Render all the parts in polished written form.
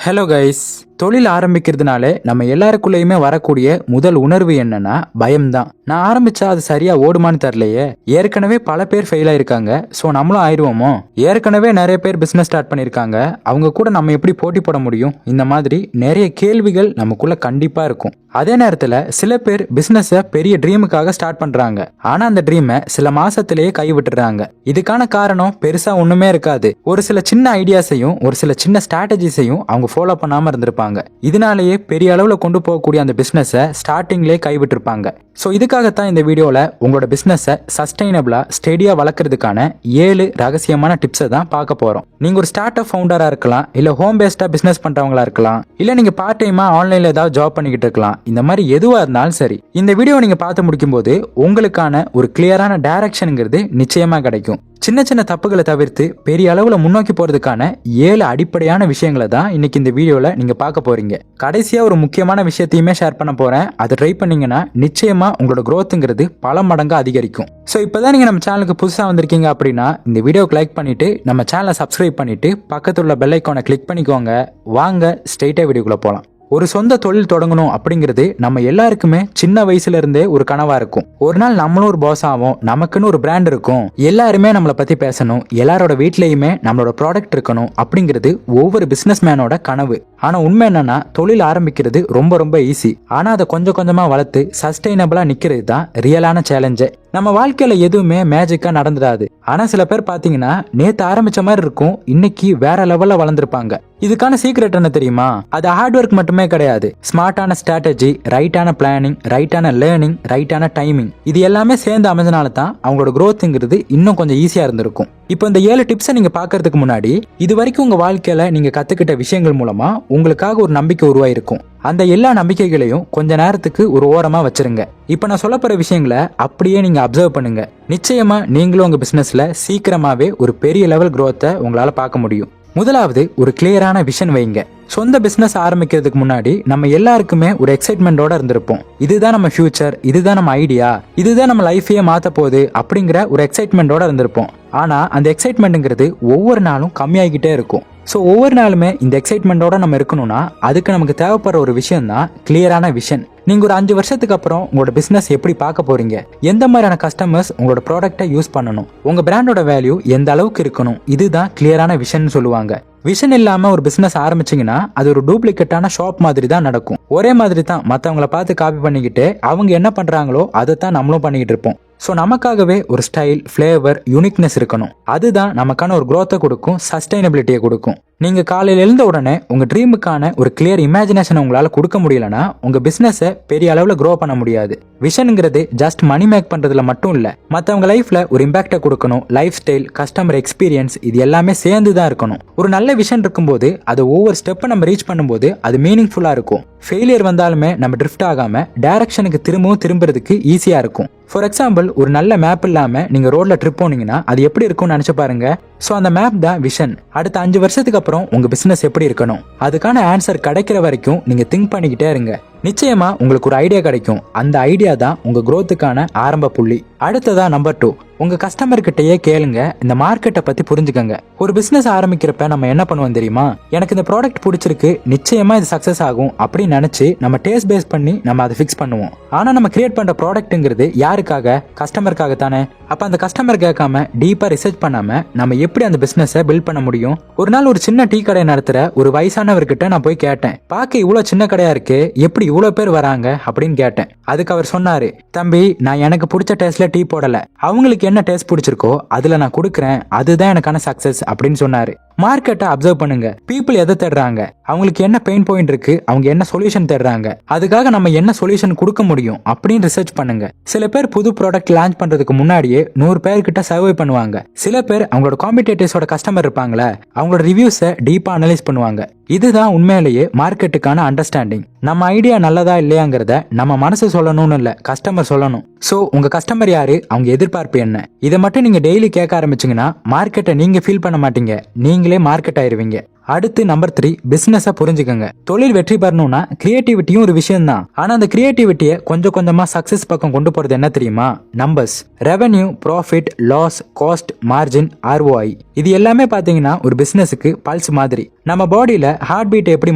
Hello guys, தொழில் ஆரம்பிக்கிறதுனாலே நம்ம எல்லாருக்குள்ளேயுமே வரக்கூடிய முதல் உணர்வு என்னன்னா பயம்தான். நான் ஆரம்பிச்சா அது சரியா ஓடுமான்னு தெரியலையே, ஏற்கனவே பல பேர் ஃபெயில் ஆயிருக்காங்க, ஸோ நம்மளும் ஆயிடுவோமோ, ஏற்கனவே நிறைய பேர் பிசினஸ் ஸ்டார்ட் பண்ணியிருக்காங்க, அவங்க கூட நம்ம எப்படி போட்டி போட முடியும், இந்த மாதிரி நிறைய கேள்விகள் நமக்குள்ள கண்டிப்பா இருக்கும். அதே நேரத்துல சில பேர் பிசினஸ பெரிய ட்ரீமுக்காக ஸ்டார்ட் பண்றாங்க, ஆனா அந்த ட்ரீமை சில மாசத்திலேயே கைவிட்டுறாங்க. இதுக்கான காரணம் பெருசா ஒண்ணுமே இருக்காது, ஒரு சில சின்ன ஐடியாஸையும் ஒரு சில சின்ன ஸ்ட்ராட்டஜிஸையும் அவங்க ஃபாலோ பண்ணாம இருந்திருப்பாங்க. இதனாலேயே பெரிய அளவுல கொண்டு போகக்கூடிய அந்த பிசினஸ ஸ்டார்டிங்லேயே கைவிட்டிருப்பாங்க. ஸோ இதுக்காகத்தான் இந்த வீடியோல உங்களோட பிசினஸை சஸ்டைனபிளா ஸ்டெடியா வளர்க்கறதுக்கான 7 ரகசியமான டிப்ஸை தான் பார்க்க போறோம். நீங்க ஒரு ஸ்டார்ட் அப் ஃபவுண்டரா இருக்கலாம், இல்ல ஹோம் பேஸ்டா பிசினஸ் பண்றவங்களா இருக்கலாம், இல்ல நீங்க பார்ட் டைமா ஆன்லைன்ல ஏதாவது ஜாப் பண்ணிக்கிட்டு இருக்கலாம். இந்த மாதிரி எதுவா இருந்தாலும் சரி, இந்த வீடியோ நீங்க பார்த்து முடிக்கும் போது உங்களுக்கான ஒரு கிளியரான டைரக்ஷனுங்கிறது நிச்சயமா கிடைக்கும். சின்ன சின்ன தப்புகளை தவிர்த்து பெரிய அளவுல முன்னோக்கி போறதுக்கான 7 அடிப்படையான விஷயங்களை தான் இன்னைக்கு இந்த வீடியோல நீங்க பார்க்க போறீங்க. கடைசியா ஒரு முக்கியமான விஷயத்தையுமே ஷேர் பண்ண போறேன். அதை ட்ரை பண்ணீங்கன்னா நிச்சயமா உங்களோட growthங்கிறது பல மடங்கு அதிகரிக்கும். ஸோ இப்போதான் நீங்க நம்ம சேனலுக்கு புதுசா வந்திருக்கீங்க அப்படின்னா இந்த வீடியோக்கு லைக் பண்ணிட்டு நம்ம சேனலை சப்ஸ்கிரைப் பண்ணிட்டு பக்கத்துல உள்ள பெல் ஐக்கானை கிளிக் பண்ணிக்கோங்க. வாங்க ஸ்ட்ரெயிட்டா வீடியோக்குள்ள போலாம். ஒரு சொந்த தொழில் தொடங்கணும் அப்படிங்கிறது நம்ம எல்லாருக்குமே சின்ன வயசுல இருந்தே ஒரு கனவா இருக்கும். ஒரு நாள் நம்மளும் ஒரு பாஸ் ஆகும், நமக்குன்னு ஒரு பிராண்ட் இருக்கும், எல்லாருமே நம்மளை பத்தி பேசணும், எல்லாரோட வீட்லயுமே நம்மளோட ப்ராடக்ட் இருக்கணும் அப்படிங்கிறது ஒவ்வொரு பிசினஸ் மேனோட கனவு. ஆனா உண்மை என்னன்னா, தொழில் ஆரம்பிக்கிறது ரொம்ப ரொம்ப ஈஸி, ஆனா அதை கொஞ்சம் கொஞ்சமா வளர்த்து சஸ்டைனபிளா நிக்கிறது தான் ரியலான சேலஞ்சு. நம்ம வாழ்க்கையில எதுவுமே மேஜிக்கா நடந்துடாது. ஆனா சில பேர் பாத்தீங்கன்னா நேத்து ஆரம்பிச்ச மாதிரி இருக்கும், இன்னைக்கு வேற லெவல்ல வளர்ந்துருப்பாங்க. இதுக்கான சீக்ரெட் என்ன தெரியுமா? அது ஹார்ட் ஒர்க் மட்டுமே கிடையாது, ஸ்மார்ட்டான ஸ்ட்ராட்டஜி, ரைட்டான பிளானிங், ரைட்டான லேர்னிங், ரைட்டான டைமிங், இது எல்லாமே சேர்ந்து அமைஞ்சனால தான் அவங்களோட growthங்கிறது இன்னும் கொஞ்சம் ஈஸியா இருந்திருக்கும். இப்போ இந்த 7 டிப்ஸை நீங்க பாக்குறதுக்கு முன்னாடி இது வரைக்கும் உங்க வாழ்க்கையில நீங்க கத்துக்கிட்ட விஷயங்கள் மூலமா உங்களுக்காக ஒரு நம்பிக்கை உருவாயிருக்கும். அந்த எல்லா நம்பிக்கைகளையும் கொஞ்ச நேரத்துக்கு ஒரு ஓரமா வச்சிருங்க. இப்ப நான் சொல்ல போற விஷயங்களை அப்படியே நீங்க அப்சர்வ் பண்ணுங்க. நிச்சயமா நீங்களும் உங்க பிசினஸ்ல சீக்கிரமாவே ஒரு பெரிய லெவல் growth-ஐ உங்களால பார்க்க முடியும். முதலாவது, ஒரு கிளியரான விஷன் வைங்க. சொந்த பிசினஸ் ஆரம்பிக்கிறதுக்கு முன்னாடி நம்ம எல்லாருக்குமே ஒரு எக்ஸைட்மெண்டோட இருந்திருப்போம். இதுதான் நம்ம ஃபியூச்சர், இதுதான் நம்ம ஐடியா, இதுதான் நம்ம லைஃபையே மாத்த போகுது அப்படிங்கிற ஒரு எக்ஸைட்மெண்டோட இருந்திருப்போம். ஆனா அந்த எக்ஸைட்மெண்ட்ங்கிறது ஒவ்வொரு நாளும் கம்மியாகிட்டே இருக்கும். ஸோ ஒவ்வொரு நாளுமே இந்த எக்ஸைட்மெண்டோட நம்ம இருக்கணும்னா அதுக்கு நமக்கு தேவைப்படுற ஒரு விஷயம் தான் கிளியரான விஷன். நீங்க ஒரு 5 வருஷத்துக்கு அப்புறம் உங்களோட பிசினஸ் எப்படி பார்க்க போறீங்க, எந்த மாதிரியான கஸ்டமர்ஸ் உங்களோட ப்ராடக்ட்டை யூஸ் பண்ணணும், உங்க பிராண்டோட வேல்யூ எந்த அளவுக்கு இருக்கணும், இதுதான் கிளியரான விஷன் சொல்லுவாங்க. விஷன் இல்லாம ஒரு பிசினஸ் ஆரம்பிச்சீங்கன்னா அது ஒரு டூப்ளிகேட்டான ஷாப் மாதிரி தான் நடக்கும். ஒரே மாதிரி தான் மற்றவங்களை பார்த்து காப்பி பண்ணிக்கிட்டு அவங்க என்ன பண்றாங்களோ அதை தான் நம்மளும் பண்ணிக்கிட்டு இருப்போம். ஸோ நமக்காகவே ஒரு ஸ்டைல், ஃப்ளேவர், யூனிக்னஸ் இருக்கணும். அதுதான் நமக்கான ஒரு growth-ஐ கொடுக்கும், சஸ்டைனபிலிட்டியை கொடுக்கும். நீங்க காலையில எழுந்த உடனே உங்க ட்ரீமுக்கான ஒரு கிளியர் இமேஜினேஷன் உங்களால கொடுக்க முடியலன்னா உங்க பிசினஸை பெரிய அளவுல க்ரோ பண்ண முடியாது. விஷன்ங்கிறது ஜஸ்ட் மணி மேக் பண்றதுல மட்டும் இல்ல, மற்றவங்க லைஃப்ல ஒரு இம்பாக்டை கொடுக்கணும். லைஃப் ஸ்டைல், கஸ்டமர் எக்ஸ்பீரியன்ஸ், இது எல்லாமே சேர்ந்து தான் இருக்கணும். ஒரு நல்ல விஷன் இருக்கும்போது அது ஒவ்வொரு ஸ்டெப்பை நம்ம ரீச் பண்ணும்போது அது மீனிங்ஃபுல்லா இருக்கும். ஃபெயிலியர் வந்தாலுமே நம்ம ட்ரிஃப்ட் ஆகாம டைரக்ஷனுக்கு திரும்புறதுக்கு ஈஸியா இருக்கும். ஃபார் எக்ஸாம்பிள், ஒரு நல்ல மேப் இல்லாம நீங்க ரோட்ல ட்ரிப் போனீங்கன்னா அது எப்படி இருக்கும்னு நினைச்சு பாருங்க. ஸோ அந்த மேப் தான் விஷன். அடுத்த 5 வருஷத்துக்கு அப்புறம் உங்க பிசினஸ் எப்படி இருக்கணும், அதுக்கான ஆன்சர் கிடைக்கிற வரைக்கும் நீங்க திங்க் பண்ணிக்கிட்டே இருங்க. நிச்சயமா உங்களுக்கு ஒரு ஐடியா கிடைக்கும். அந்த ஐடியா தான் உங்க growth-க்கான ஆரம்ப புள்ளி. அடுத்ததா நம்பர் 2, உங்க கஸ்டமர் கிட்டயே கேளுங்க, இந்த மார்க்கெட்டை பத்தி புரிஞ்சுக்கங்க. ஒரு பிசினஸ் ஆரம்பிக்கிறப்ப நம்ம என்ன பண்ணுவோம் தெரியுமா? எனக்கு இந்த ப்ராடக்ட் பிடிச்சிருக்கு, நிச்சயமா இது சக்சஸ் ஆகும் அப்படின்னு நினைச்சு நம்ம டேஸ்ட் பேஸ் பண்ணி நம்ம அதை ஃபிக்ஸ் பண்ணுவோம். ஆனா நம்ம கிரியேட் பண்ற ப்ராடக்ட்ங்கிறது யாருக்காக? கஸ்டமருக்காக தானே. அப்ப அந்த கஸ்டமர் கேட்காம டீப்பா ரிசர்ச் பண்ணாம நம்ம எப்படி அந்த பிசினஸை பில்ட் பண்ண முடியும்? ஒரு நாள் ஒரு சின்ன டீ கடை நடத்துற ஒரு வயசானவர்கிட்ட நான் போய் கேட்டேன், பார்க்க இவ்வளவு சின்ன கடையா இருக்கு, எப்படி இவ்வளவு பேர் வராங்க அப்படின்னு கேட்டேன். அதுக்கு அவர் சொன்னாரு, தம்பி, நான் எனக்கு பிடிச்ச டேஸ்ட்ல டீ போடல, அவங்களுக்கு என்ன டேஸ்ட் பிடிச்சிருக்கோ அதுல நான் கொடுக்குறேன், அதுதான் எனக்கான சக்சஸ் அப்படின்னு சொன்னாரு. மார்க்கெட்டை அப்சர்வ் பண்ணுங்க. பீப்புள் எதை தேடுறாங்க, அவங்களுக்கு என்ன பெயின் பாயிண்ட் இருக்கு, அவங்க என்ன சொல்யூஷன் தேடுறாங்க, அதுக்காக நம்ம என்ன சொல்யூஷன் கொடுக்க முடியும் அப்படின்னு ரிசர்ச் பண்ணுங்க. சில பேர் புது ப்ராடக்ட் லான்ச் பண்றதுக்கு முன்னாடியே 100 பேர்கிட்ட சர்வே பண்ணுவாங்க. சில பேர் அவங்களோட காம்படிட்டர்ஸோட கஸ்டமர் இருப்பாங்களே, அவங்களோட ரிவ்யூஸை டீப்பா அனலைஸ் பண்ணுவாங்க. இதுதான் உண்மையிலேயே மார்க்கெட்டுக்கான அண்டர்ஸ்டாண்டிங். நம்ம ஐடியா நல்லதா இல்லையாங்கிறத நம்ம மனசு சொல்லணும்னு இல்ல, கஸ்டமர் சொல்லணும். சோ உங்க கஸ்டமர் யாரு, அவங்க எதிர்பார்ப்பு என்ன, இதை மட்டும் நீங்க டெய்லி கேட்க ஆரம்பிச்சீங்கன்னா மார்க்கெட்டை நீங்க ஃபீல் பண்ண மாட்டீங்க, நீங்களே நீங்களே மார்க்கெட் ஆயிருவீங்க. அடுத்து நம்பர் 3, பிசினஸை புரிஞ்சுக்கங்க. தொழில் வெற்றி பெறணும்னா கிரியேட்டிவிட்டியும் ஒரு விஷயம் தான். ஆனா அந்த கிரியேட்டிவிட்டியை கொஞ்சம் கொஞ்சமா சக்சஸ் பக்கம் கொண்டு போறது என்ன தெரியுமா? Numbers. Revenue, profit, loss, cost, margin, ROI. இது எல்லாமே பாத்தீங்கன்னா ஒரு பிசினஸுக்கு பல்ஸ் மாதிரி. நம்ம பாடியில ஹார்ட் பீட் எப்படி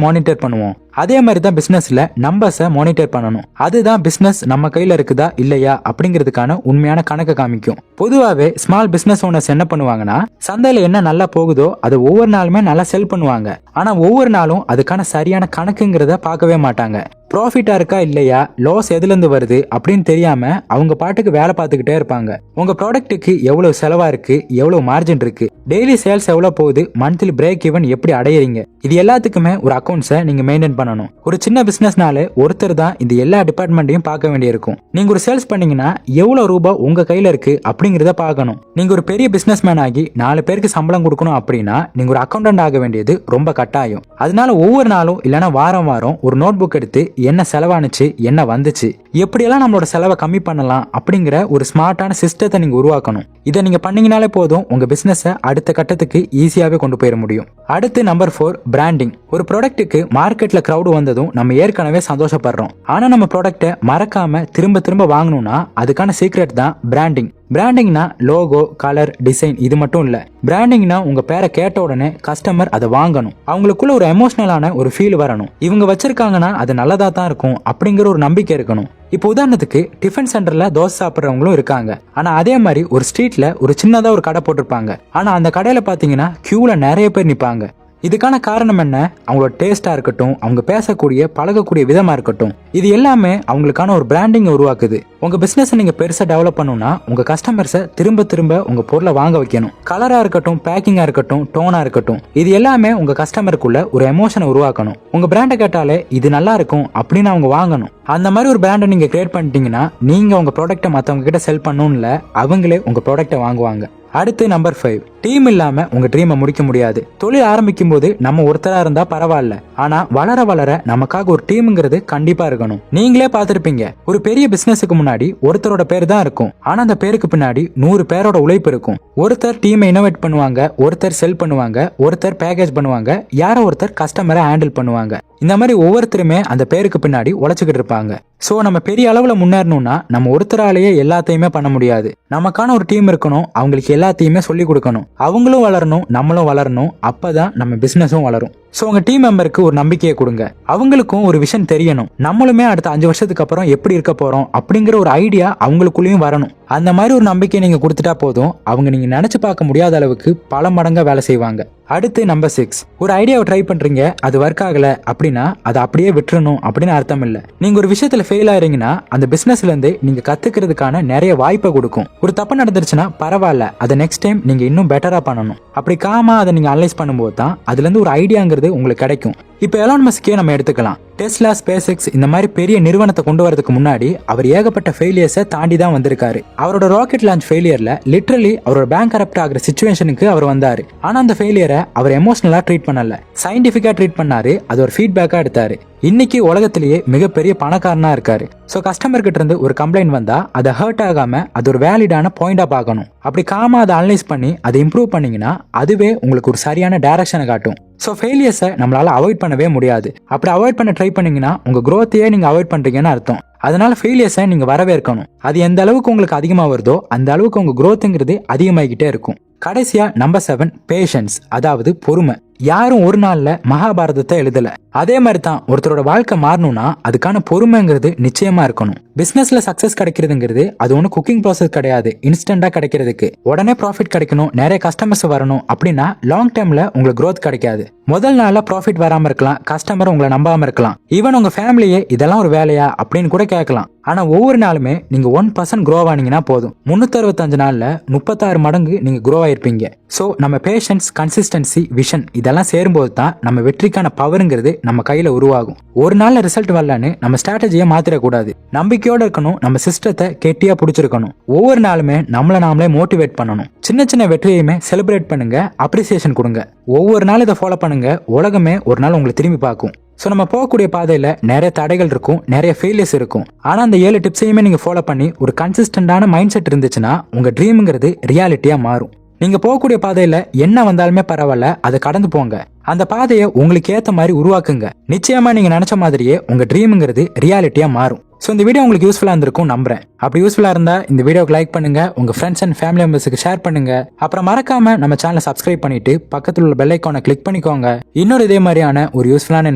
மானிட்டர் பண்ணுவோம், அதே மாதிரி தான் பிசினஸ்ல நம்பர்ஸை மானிட்டர் பண்ணணும். அதுதான் பிசினஸ் நம்ம கையில இருக்குதா இல்லையா அப்படிங்கிறதுக்கான உண்மையான கணக்கு காமிக்கும். பொதுவாகவே ஸ்மால் பிசினஸ் ஓனர்ஸ் என்ன பண்ணுவாங்கன்னா, சந்தையில என்ன நல்லா போகுதோ அதை ஒவ்வொரு நாளுமே நல்லா செல் பண்ணுவாங்க. ஆனா ஒவ்வொரு நாளும் அதுக்கான சரியான கணக்குங்கிறத பார்க்கவே மாட்டாங்க. ப்ராஃபிட்டா இருக்கா இல்லையா, லாஸ் எதுல இருந்து வருது அப்படின்னு தெரியாம அவங்க பாட்டுக்கு வேலை பார்த்துக்கிட்டே இருப்பாங்க. உங்க ப்ராடக்ட்டுக்கு எவ்வளவு செலவா இருக்கு, எவ்வளவு மார்ஜின் இருக்கு, டெய்லி சேல்ஸ் எவ்வளவு போகுது, மந்த்லி பிரேக் ஈவன் எப்படி அடையறீங்க, இது எல்லாத்துக்குமே ஒரு அக்கௌண்ட்ஸை நீங்க மெயின்டைன் பண்ணணும். ஒரு சின்ன பிசினஸ்னால ஒருத்தர் தான் இந்த எல்லா டிபார்ட்மெண்ட்டையும் பார்க்க வேண்டியிருக்கும். நீங்க ஒரு சேல்ஸ் பண்ணீங்கன்னா எவ்வளவு ரூபாய் உங்க கையில இருக்கு அப்படிங்கறத பார்க்கணும். நீங்க ஒரு பெரிய பிசினஸ் மேன் ஆகி 4 பேருக்கு சம்பளம் கொடுக்கணும் அப்படின்னா நீங்க ஒரு அக்கௌண்டன்ட் ஆக வேண்டியது ரொம்ப கட்டாயம். அதனால ஒவ்வொரு நாளும் இல்லைன்னா வாரம் வாரம் ஒரு நோட் புக் எடுத்து என்ன செலவானுச்சு, என்ன வந்துச்சு, எப்படியெல்லாம் நம்மளோட செலவை கம்மி பண்ணலாம் அப்படிங்கிற ஒரு ஸ்மார்ட்டான சிஸ்டத்தை நீங்க உருவாக்கணும். இதை நீங்க பண்ணீங்கனாலே போதும், உங்க பிசினஸை அடுத்த கட்டத்துக்கு ஈஸியாவே கொண்டு போயிட முடியும். அடுத்து நம்பர் 4, பிராண்டிங். ஒரு ப்ராடக்ட்டுக்கு மார்க்கெட்ல கிரௌட் வந்ததும் நம்ம ஏற்கனவே சந்தோஷப்படுறோம். ஆனா நம்ம ப்ராடக்ட்டை மறக்காம திரும்ப திரும்ப வாங்கணும்னா அதுக்கான சீக்ரெட் தான் பிராண்டிங். பிராண்டிங்னா லோகோ, கலர், டிசைன் இது மட்டும் இல்ல. பிராண்டிங்னா உங்க பேரை கேட்ட உடனே கஸ்டமர் அதை வாங்கணும். அவங்களுக்குள்ள ஒரு எமோஷனலான ஒரு ஃபீல் வரணும். இவங்க வச்சிருக்காங்கன்னா அது நல்லதா தான் இருக்கும் அப்படிங்கிற ஒரு நம்பிக்கை இருக்கணும். இப்போ உதாரணத்துக்கு டிஃபன் சென்டர்ல தோசை சாப்பிட்றவங்களும் இருக்காங்க. ஆனா அதே மாதிரி ஒரு ஸ்ட்ரீட்ல ஒரு சின்னதா ஒரு கடை போட்டிருப்பாங்க. ஆனா அந்த கடையில பாத்தீங்கன்னா கியூல நிறைய பேர் நிப்பாங்க. இதுக்கான காரணம் என்ன? அவங்களோட டேஸ்டா இருக்கட்டும், அவங்க பேசக்கூடிய பழகக்கூடிய விதமா இருக்கட்டும், இது எல்லாமே அவங்களுக்கான ஒரு பிராண்டிங் உருவாக்குது. உங்க பிசினஸ் நீங்க பெருசா டெவலப் பண்ணணும்னா உங்க கஸ்டமர்ஸை திரும்ப திரும்ப உங்க பொருளை வாங்க வைக்கணும். கலரா இருக்கட்டும், பேக்கிங்கா இருக்கட்டும், டோனா இருக்கட்டும், இது எல்லாமே உங்க கஸ்டமருக்குள்ள ஒரு எமோஷனை உருவாக்கணும். உங்க பிராண்டை கேட்டாலே இது நல்லா இருக்கும் அப்படின்னு அவங்க வாங்கணும். அந்த மாதிரி ஒரு பிராண்டை நீங்க கிரியேட் பண்ணிட்டீங்கன்னா நீங்க உங்க ப்ராடக்ட்டை மற்றவங்க கிட்ட செல் பண்ணணும்ல, அவங்களே உங்க ப்ராடக்ட்டை வாங்குவாங்க. அடுத்து நம்பர் 5, டீம் இல்லாம உங்க ட்ரீமை முடிக்க முடியாது. தொழில் ஆரம்பிக்கும் போது நம்ம ஒருத்தரா இருந்தா பரவாயில்ல, ஆனா வளர வளர நமக்காக ஒரு டீம்ங்கிறது கண்டிப்பா இருக்கணும். நீங்களே பார்த்திருப்பீங்க, ஒரு பெரிய பிசினஸுக்கு முன்னாடி ஒருத்தரோட பேர் தான் இருக்கும், ஆனா அந்த பேருக்கு பின்னாடி 100 பேரோட உழைப்பு இருக்கும். ஒருத்தர் டீமை இனோவேட் பண்ணுவாங்க, ஒருத்தர் செல் பண்ணுவாங்க, ஒருத்தர் பேக்கேஜ் பண்ணுவாங்க, யாரோ ஒருத்தர் கஸ்டமரை ஹேண்டில் பண்ணுவாங்க. இந்த மாதிரி ஒவ்வொருத்தருமே அந்த பேருக்கு பின்னாடி உழைச்சுக்கிட்டு இருப்பாங்க. சோ நம்ம பெரிய அளவுல முன்னேறணும்னா நம்ம ஒருத்தராலேயே எல்லாத்தையுமே பண்ண முடியாது. நமக்கான ஒரு டீம் இருக்கணும், அவங்களுக்கு எல்லாத்தையுமே சொல்லி கொடுக்கணும், அவங்களும் வளரணும், நம்மளும் வளரணும். அப்பதான் நம்ம பிசினஸும் வளரும். சோ உங்க டீம் மெம்பருக்கு ஒரு நம்பிக்கையை கொடுங்க. அவங்களுக்கும் ஒரு விஷயம் தெரியணும், நம்மளுமே அடுத்த 5 வருஷத்துக்கு அப்புறம் எப்படி இருக்க போறோம் அப்படிங்கிற ஒரு ஐடியா அவங்களுக்குள்ளேயும் வரணும். அந்த மாதிரி ஒரு நம்பிக்கையை நீங்க கொடுத்துட்டா போதும், அவங்க நீங்க நினைச்சு பார்க்க முடியாத அளவுக்கு பல மடங்கா வேலை செய்வாங்க. அடுத்து நம்பர் 6, ஒரு ஐடியாவை ட்ரை பண்றீங்க, அது ஒர்க் ஆகல அப்படின்னா அதை அப்படியே விட்டுறணும் அப்படின்னு அர்த்தம் இல்ல. நீங்க ஒரு விஷயத்துல ஃபெயில் ஆறீங்கன்னா அந்த பிசினஸ்ல இருந்து நீங்க கத்துக்கிறதுக்கான நிறைய வாய்ப்பை கொடுக்கும். ஒரு தப்பு நடந்துருச்சுன்னா பரவாயில்ல, அதை நெக்ஸ்ட் டைம் நீங்க இன்னும் பெட்டரா பண்ணணும். அப்படி காமா அதை நீங்க அனலைஸ் பண்ணும்போது தான் அதுல இருந்து ஒரு ஐடியாங்கிறது உங்களுக்கு கிடைக்கும். இப்ப எலான் மஸ்கே நம்ம எடுத்துக்கலாம். டெஸ்லா, ஸ்பேஸ்எக்ஸ் இந்த மாதிரி பெரிய நிறுவனத்தை கொண்டு வரதுக்கு முன்னாடி அவர் ஏகப்பட்ட ஃபெயிலியர்ஸை தாண்டி தான் வந்திருக்காரு. அவரோட ராக்கெட் லான்ச் ஃபெயிலியர்ல லிட்டரலி அவரோட பேங்க் கரப்ட் ஆகிற சிச்சுவேஷனுக்கு அவர் வந்தாரு. ஆனா அந்த ஃபெயிலியரை அவர் எமோஷனலா ட்ரீட் பண்ணல, சயின்டிபிக்கா ட்ரீட் பண்ணாரு. அது ஒரு ஃபீட்பேக்கா எடுத்தாரு. இன்னைக்கு உலகத்திலேயே மிகப்பெரிய பணக்காரனா இருக்காரு. சோ கஸ்டமர் கிட்ட இருந்து ஒரு கம்ப்ளைண்ட் வந்தா அதை ஹர்ட் ஆகாம அது ஒரு வேலிடான பாயிண்டா பார்க்கணும். அப்படி காமா அதை அனலைஸ் பண்ணி அதை இம்ப்ரூவ் பண்ணீங்கன்னா அதுவே உங்களுக்கு ஒரு சரியான டைரக்ஷனை காட்டும். சோ ஃபெயிலியர்ஸை நம்மளால அவாய்ட் பண்ணவே முடியாது. அப்படி அவாய்ட் பண்ண ட்ரை பண்ணீங்கன்னா உங்க growth-ஐயே நீங்க அவாய்ட் பண்றீங்கன்னு அர்த்தம். அதனால ஃபெயிலியர்ஸை நீங்க வரவேற்கணும். அது எந்த அளவுக்கு உங்களுக்கு அதிகமா வருதோ அந்த அளவுக்கு உங்க growth-ங்கிறது அதிகமாகிக்கிட்டே இருக்கும். கடைசியா நம்பர் 7, பேஷன்ஸ், அதாவது பொறுமை. யாரும் ஒரு நாள்ல மகாபாரதத்தை எழுதல. அதே மாதிரி தான் ஒருத்தரோட வாழ்க்கை மாறணும்னா அதுக்கான பொறுமைங்கிறது நிச்சயமா இருக்கணும். பிசினஸ்ல சக்சஸ் கிடைக்கிறதுங்கிறது அது ஒன்றும் குக்கிங் ப்ராசஸ் கிடையாது. இன்ஸ்டன்டா கிடைக்கிறதுக்கு உடனே ப்ராஃபிட் கிடைக்கணும், நிறைய கஸ்டமர்ஸ் வரணும் அப்படின்னா லாங் டேர்ம்ல உங்களுக்கு growth கிடைக்காது. முதல் நாள்ல ப்ராஃபிட் வராம இருக்கலாம், கஸ்டமர் உங்களை நம்பாம இருக்கலாம், ஈவன் உங்க ஃபேமிலியே இதெல்லாம் ஒரு வேலையா அப்படின்னு கூட கேட்கலாம். ஆனா ஒவ்வொரு நாளுமே நீங்க 1% grow ஆனீங்கன்னா போதும், 365 நாள்ல 36 மடங்கு நீங்க grow ஆயிருப்பீங்க. சோ நம்ம பேஷன்ஸ், கன்சிஸ்டன்சி, விஷன் இதெல்லாம் சேரும்போது தான் நம்ம வெற்றிக்கான பவருங்கிறது நம்ம கையில உருவாகும். ஒரு நாள்ல ரிசல்ட் வரலன்னு நம்ம ஸ்ட்ராட்டஜியை மாத்திரக்கூடாது. நம்பிக்கையோட இருக்கணும், நம்ம சிஸ்டத்தை கெட்டியா பிடிச்சிருக்கணும். ஒவ்வொரு நாளுமே நம்மள நாமளே மோட்டிவேட் பண்ணணும். சின்ன சின்ன வெற்றியுமே செலிப்ரேட் பண்ணுங்க, அப்ரிசியேஷன் கொடுங்க. ஒவ்வொரு நாள் இதை ஃபாலோ பண்ணுங்க, உலகமே ஒரு நாள் உங்களை திரும்பி பார்க்கும். ஸோ நம்ம போகக்கூடிய பாதையில் நிறைய தடைகள் இருக்கும், நிறைய ஃபெயிலியர்ஸ் இருக்கும். ஆனால் அந்த 7 டிப்ஸையுமே நீங்கள் ஃபாலோ பண்ணி ஒரு கன்சிஸ்டண்டான மைண்ட் செட் இருந்துச்சுன்னா உங்கள் ட்ரீமுங்கிறது ரியாலிட்டியாக மாறும். நீங்க போகக்கூடிய பாதையில என்ன வந்தாலுமே பரவாயில்ல, அதை கடந்து போங்க. அந்த பாதையை உங்களுக்கு ஏத்த மாதிரி உருவாக்குங்க. நிச்சயமா நீங்க நினைச்ச மாதிரியே உங்க ட்ரீம்ங்கிறது ரியாலிட்டியா மாறும். ஸோ இந்த வீடியோ உங்களுக்கு யூஸ்ஃபுல்லா இருந்திருக்கும் நம்புறேன். அப்படி யூஸ்ஃபுல்லா இருந்தா இந்த வீடியோக்கு லைக் பண்ணுங்க, உங்க ஃப்ரெண்ட்ஸ் அண்ட் ஃபேமிலி மெம்பர்ஸுக்கு ஷேர் பண்ணுங்க. அப்புறம் மறக்காம நம்ம சேனலை சப்ஸ்கிரைப் பண்ணிட்டு பக்கத்துல உள்ள பெல் ஐக்கானை கிளிக் பண்ணிக்கோங்க. இன்னொரு இதே மாதிரியான ஒரு யூஸ்ஃபுல்லான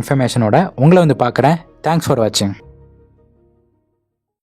இன்ஃபர்மேஷனோட உங்களை வந்து பார்க்குறேன். தேங்க்ஸ் ஃபார் வாட்சிங்.